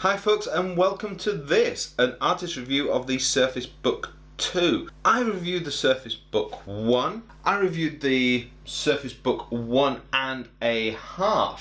Hi folks, and welcome to this, an artist review of the Surface Book 2. I reviewed the Surface Book 1. I reviewed the Surface Book 1.5.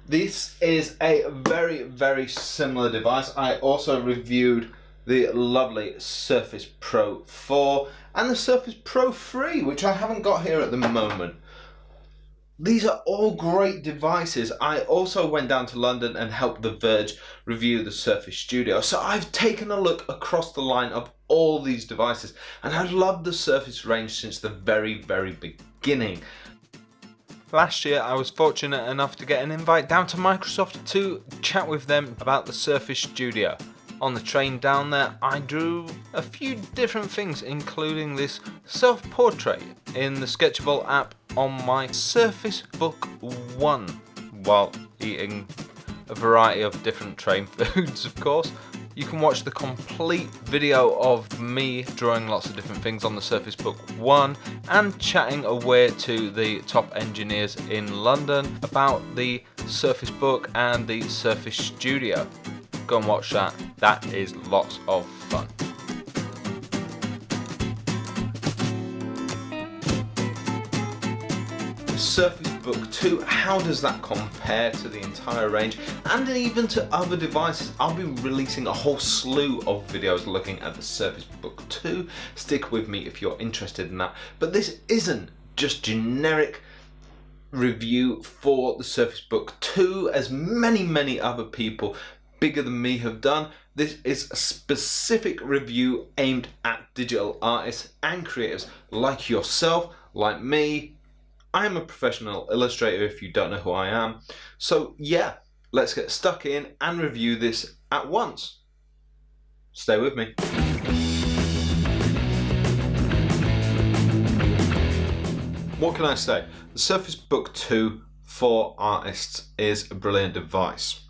This is a very similar device. I also reviewed the lovely Surface Pro 4 and the Surface Pro 3, which I haven't got here at the moment. These are all great devices. I also went down to London and helped the Verge review the Surface Studio. So I've taken a look across the line of all these devices, and I've loved the Surface range since the very beginning. Last year I was fortunate enough to get an invite down to Microsoft to chat with them about the Surface Studio. On the train down there, I drew a few different things, including this self-portrait in the Sketchable app on my Surface Book 1, while eating a variety of different train foods, of course. You can watch the complete video of me drawing lots of different things on the Surface Book 1 and chatting away to the top engineers in London about the Surface Book and the Surface Studio. Go and watch that. That is lots of fun. The Surface Book 2, how does that compare to the entire range and even to other devices? I'll be releasing a whole slew of videos looking at the Surface Book 2. Stick with me if you're interested in that. But this isn't just generic review for the Surface Book 2, as many other people bigger than me have done. This is a specific review aimed at digital artists and creators like yourself, like me. I am a professional illustrator if you don't know who I am. So yeah, let's get stuck in and review this at once. Stay with me. What can I say? The Surface Book 2 for artists is a brilliant device.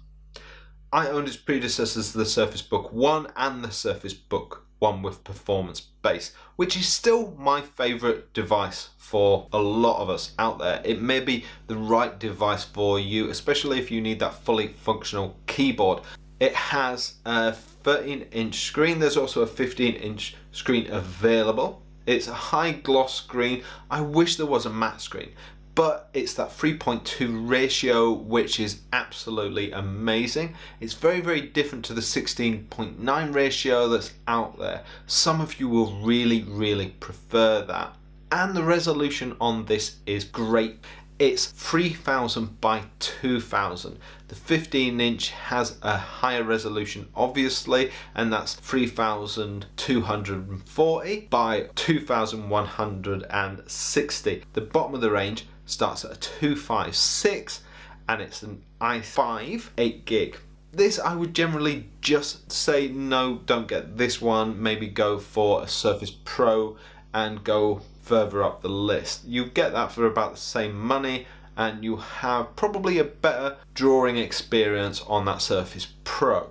I owned its predecessors, the Surface Book 1 and the Surface Book 1 with Performance Base, which is still my favourite device for a lot of us out there. It may be the right device for you, especially if you need that fully functional keyboard. It has a 13-inch screen. There's also a 15-inch screen available. It's a high gloss screen. I wish there was a matte screen, but it's that 3.2 ratio, which is absolutely amazing. It's very different to the 16.9 ratio that's out there. Some of you will really prefer that. And the resolution on this is great. It's 3000 by 2000. The 15-inch has a higher resolution, obviously, and that's 3240 by 2160. The bottom of the range starts at a 256 and it's an i5 8 gig. This I would generally just say no, don't get this one. Maybe go for a Surface Pro and go further up the list. You get that for about the same money and you have probably a better drawing experience on that Surface Pro.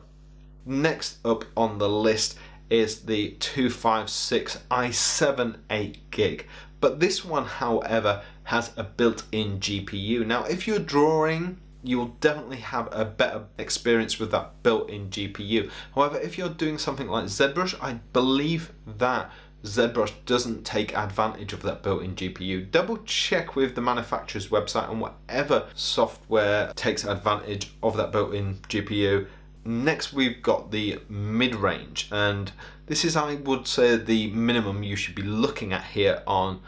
Next up on the list is the 256 i7 8 gig. But this one, however, has a built-in GPU. Now, if you're drawing, you'll definitely have a better experience with that built-in GPU. However, if you're doing something like ZBrush, I believe that ZBrush doesn't take advantage of that built-in GPU. Double check with the manufacturer's website on whatever software takes advantage of that built-in GPU. Next, we've got the mid-range, and this is, I would say, the minimum you should be looking at here on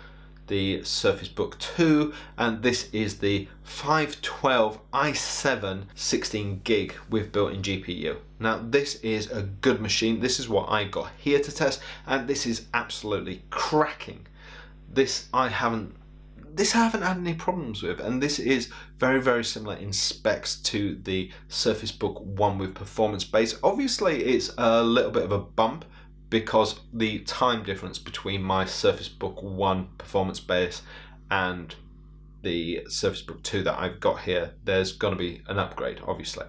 the Surface Book 2, and this is the 512 i7 16 gig with built-in GPU. Now, this is a good machine. This is what I got here to test, and this is absolutely cracking. This I haven't had any problems with, and this is very similar in specs to the Surface Book 1 with Performance Base. Obviously, it's a little bit of a bump because the time difference between my Surface Book 1 Performance Base and the Surface Book 2 that I've got here, there's going to be an upgrade, obviously.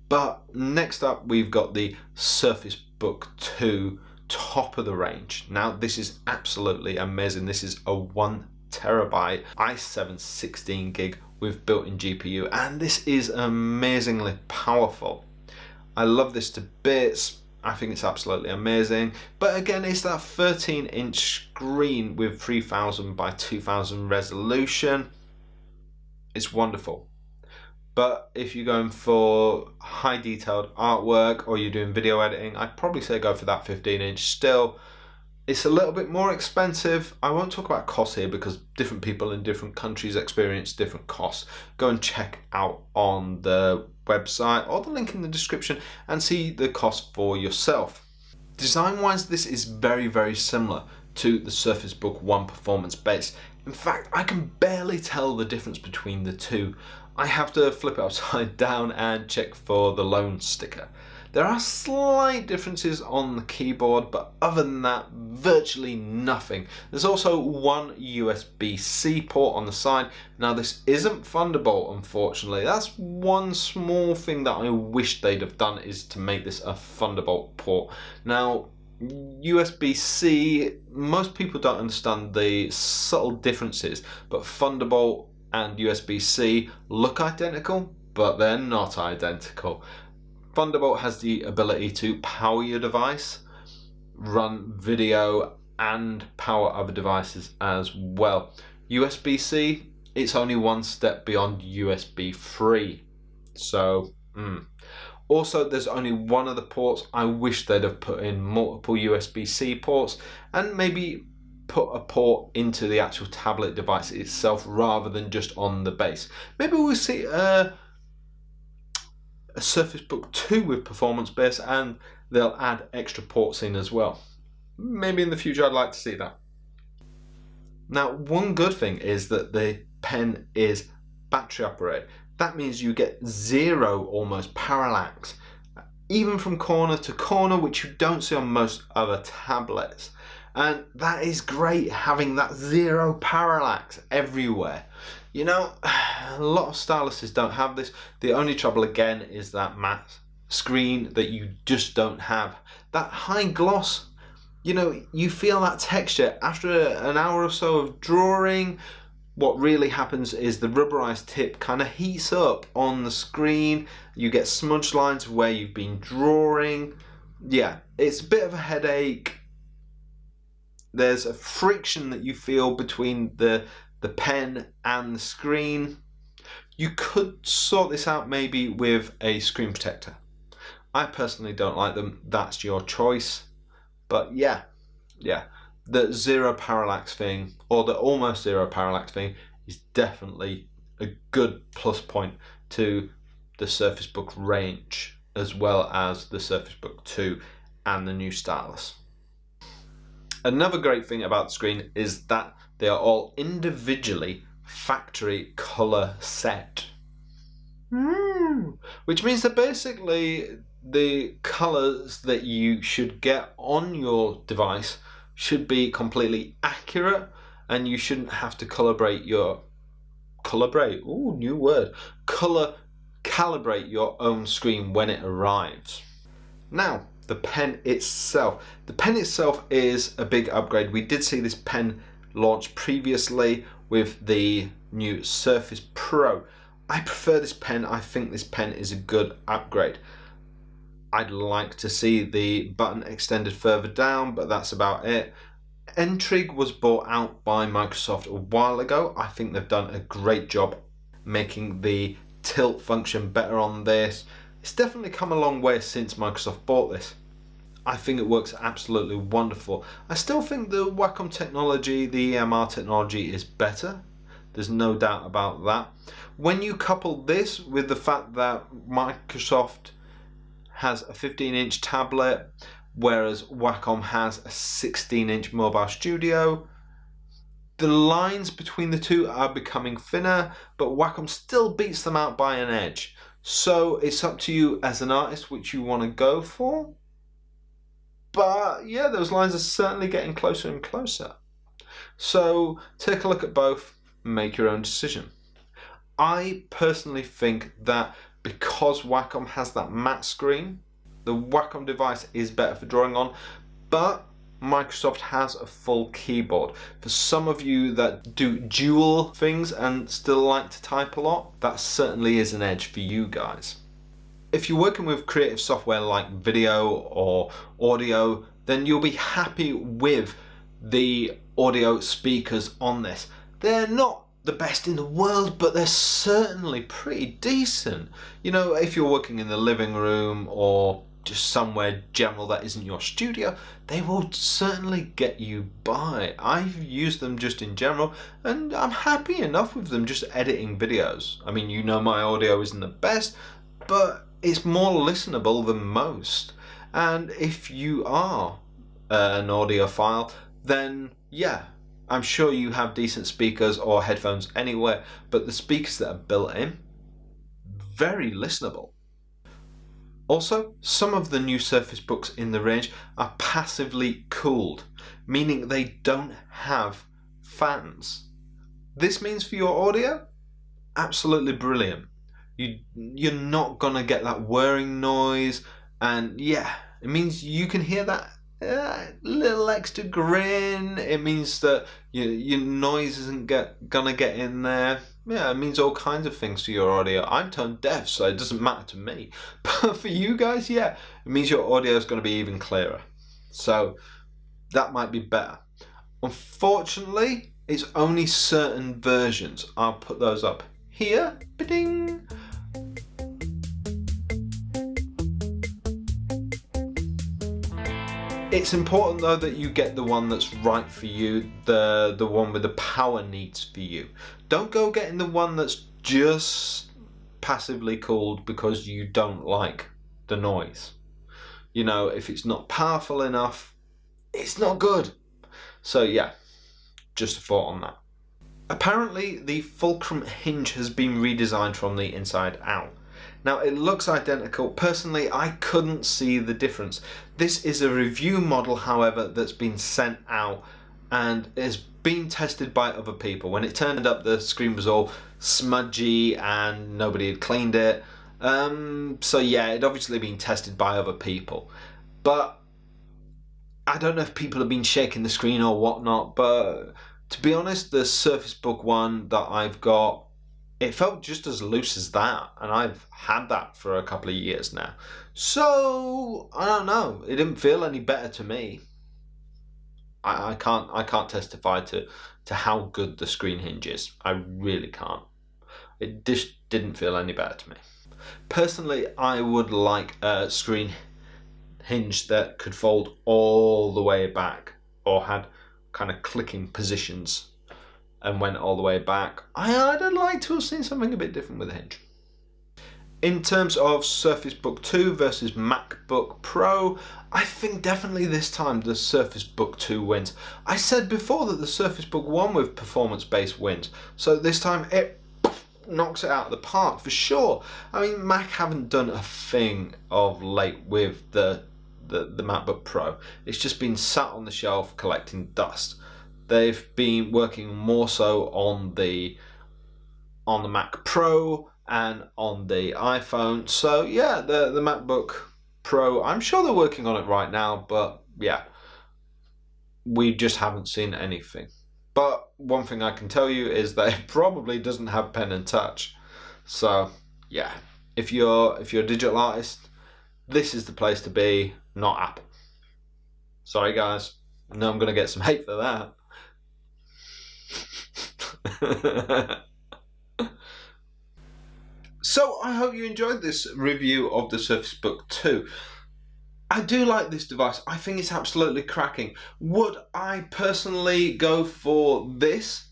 But next up, we've got the Surface Book 2 top of the range. Now, this is absolutely amazing. This is a 1 terabyte i7 16 gig with built-in GPU, and this is amazingly powerful. I love this to bits. I think it's absolutely amazing. But again, it's that 13-inch screen with 3000 by 2000 resolution. It's wonderful. But if you're going for high detailed artwork or you're doing video editing, I'd probably say go for that 15-inch still. It's a little bit more expensive. I won't talk about costs here because different people in different countries experience different costs. Go and check out on the website or the link in the description and see the cost for yourself. Design wise, this is very, very similar to the Surface Book 1 Performance Base. In fact, I can barely tell the difference between the two. I have to flip it upside down and check for the loan sticker. There are slight differences on the keyboard, but other than that, virtually nothing. There's also one USB-C port on the side. Now this isn't Thunderbolt, unfortunately. That's one small thing that I wish they'd have done, is to make this a Thunderbolt port. Now, USB-C, most people don't understand the subtle differences, but Thunderbolt and USB-C look identical, but they're not identical. Thunderbolt has the ability to power your device, run video, and power other devices as well. USB-C, it's only one step beyond USB 3. So, Also, there's only one of the ports. I wish they'd have put in multiple USB-C ports and maybe put a port into the actual tablet device itself rather than just on the base. Maybe we'll see a Surface Book 2 with Performance Base and they'll add extra ports in as well. Maybe in the future I'd like to see that. Now, one good thing is that the pen is battery operated. That means you get zero almost parallax, even from corner to corner, which you don't see on most other tablets. And that is great, having that zero parallax everywhere. You know, a lot of styluses don't have this. The only trouble again is that matte screen that you just don't have. That high gloss, you know, you feel that texture after an hour or so of drawing. What really happens is the rubberized tip kind of heats up on the screen. You get smudge lines where you've been drawing. Yeah, it's a bit of a headache. There's a friction that you feel between the pen and the screen. You could sort this out maybe with a screen protector. I personally don't like them. That's your choice. But yeah, the zero parallax thing, or the almost zero parallax thing, is definitely a good plus point to the Surface Book range, as well as the Surface Book 2 and the new stylus. Another great thing about the screen is that they are all individually factory color set. Which means that basically the colors that you should get on your device should be completely accurate, and you shouldn't have to calibrate your calibrate your own screen when it arrives. Now, the pen itself. The pen itself is a big upgrade. We did see this pen launch previously with the new Surface Pro. I prefer this pen. I think this pen is a good upgrade. I'd like to see the button extended further down, but that's about it. N-Trig was bought out by Microsoft a while ago. I think they've done a great job making the tilt function better on this. It's definitely come a long way since Microsoft bought this. I think it works absolutely wonderful. I still think the Wacom technology, the EMR technology, is better. There's no doubt about that. When you couple this with the fact that Microsoft has a 15-inch tablet, whereas Wacom has a 16-inch mobile studio, the lines between the two are becoming thinner, but Wacom still beats them out by an edge. So it's up to you as an artist which you want to go for. But yeah, those lines are certainly getting closer and closer. So take a look at both, make your own decision. I personally think that because Wacom has that matte screen, the Wacom device is better for drawing on, but Microsoft has a full keyboard. For some of you that do dual things and still like to type a lot, that certainly is an edge for you guys. if you're working with creative software like video or audio, then you'll be happy with the audio speakers on this. They're not the best in the world, but they're certainly pretty decent. You know, if you're working in the living room or just somewhere general that isn't your studio, they will certainly get you by. I've used them just in general, and I'm happy enough with them just editing videos. I mean, you know, my audio isn't the best, but it's more listenable than most. And if you are an audiophile, then yeah, I'm sure you have decent speakers or headphones anywhere, but the speakers that are built in, very listenable. Also, some of the new Surface Books in the range are passively cooled, meaning they don't have fans. This means for your audio, absolutely brilliant. You're not gonna get that whirring noise, and yeah, it means you can hear that little extra grin. It means that your noise isn't gonna get in there. Yeah, it means all kinds of things to your audio. I'm tone deaf, so it doesn't matter to me. But for you guys, yeah, it means your audio is going to be even clearer. So that might be better. Unfortunately, it's only certain versions. I'll put those up here. Ba-ding. It's important though that you get the one that's right for you, the one with the power needs for you. Don't go getting the one that's just passively cooled because you don't like the noise. You know, if it's not powerful enough, it's not good. So yeah, just a thought on that. Apparently the fulcrum hinge has been redesigned from the inside out. Now it looks identical. Personally, I couldn't see the difference. This is a review model, however, that's been sent out and is being tested by other people. When it turned up, the screen was all smudgy and nobody had cleaned it. So yeah, it obviously been tested by other people. But I don't know if people have been shaking the screen or whatnot, but to be honest, the Surface Book 1 that I've got, it felt just as loose as that, and I've had that for a couple of years now. So I don't know. It didn't feel any better to me. I can't testify to how good the screen hinge is. I really can't. It just didn't feel any better to me. Personally, I would like a screen hinge that could fold all the way back or had kind of clicking positions and went all the way back. I'd like to have seen something a bit different with the hinge. In terms of Surface Book 2 versus MacBook Pro, I think definitely this time the Surface Book 2 wins. I said before that the Surface Book 1 with performance-based wins, so this time it knocks it out of the park for sure. I mean, Mac haven't done a thing of late with the MacBook Pro. It's just been sat on the shelf collecting dust. They've been working more so on the Mac Pro and on the iPhone. So yeah, the MacBook Pro, I'm sure they're working on it right now, but yeah, we just haven't seen anything. But one thing I can tell you is that it probably doesn't have pen and touch. So yeah, if you're a digital artist, this is the place to be, not Apple. Sorry guys, I know I'm gonna get some hate for that. So I hope you enjoyed this review of the Surface Book 2. I do like this device. I think it's absolutely cracking. Would I personally go for this?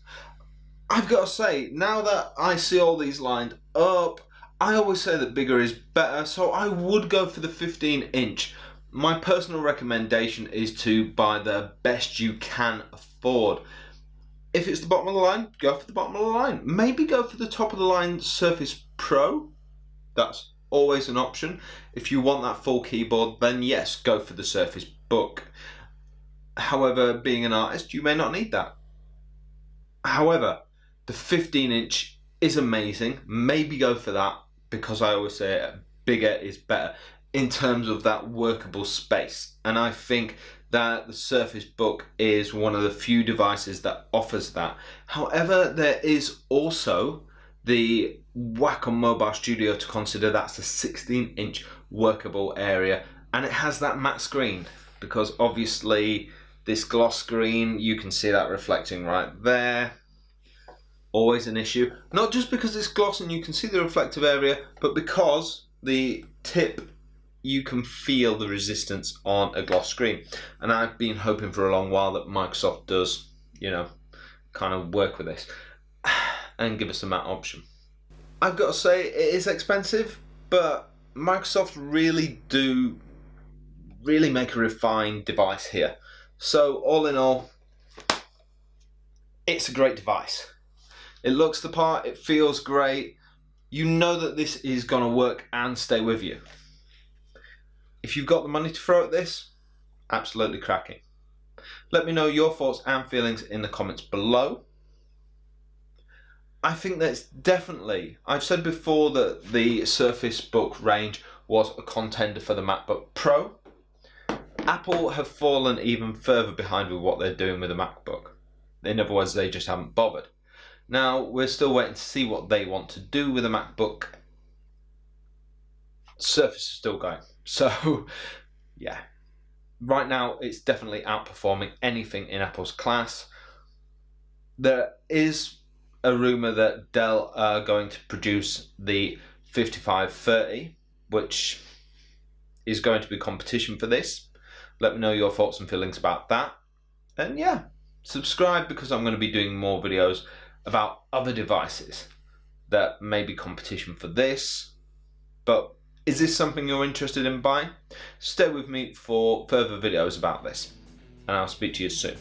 I've got to say, now that I see all these lined up, I always say that bigger is better, so I would go for the 15-inch. My personal recommendation is to buy the best you can afford. If it's the bottom of the line, go for the bottom of the line. Maybe go for the top of the line Surface Pro. That's always an option. If you want that full keyboard, then yes, go for the Surface Book. However, being an artist, you may not need that. However, the 15-inch is amazing. Maybe go for that, because I always say bigger is better in terms of that workable space. And I think that the Surface Book is one of the few devices that offers that. However, there is also the Wacom Mobile Studio to consider. That's a 16-inch workable area, and it has that matte screen because obviously this gloss screen, you can see that reflecting right there. Always an issue, not just because it's gloss and you can see the reflective area, but because the tip, you can feel the resistance on a gloss screen. And I've been hoping for a long while that Microsoft does, you know, kind of work with this and give us a matte option. I've got to say, it is expensive, but Microsoft really make a refined device here. So all in all, it's a great device. It looks the part, it feels great. You know that this is going to work and stay with you. If you've got the money to throw at this, absolutely cracking. Let me know your thoughts and feelings in the comments below. I think that's definitely, I've said before that the Surface Book range was a contender for the MacBook Pro. Apple have fallen even further behind with what they're doing with the MacBook. In other words, they just haven't bothered. Now, we're still waiting to see what they want to do with the MacBook. Surface is still going. So, yeah. Right now, it's definitely outperforming anything in Apple's class. There is a rumour that Dell are going to produce the 5530, which is going to be competition for this. Let me know your thoughts and feelings about that. And yeah, subscribe because I'm going to be doing more videos about other devices that may be competition for this. But is this something you're interested in buying? Stay with me for further videos about this, and I'll speak to you soon.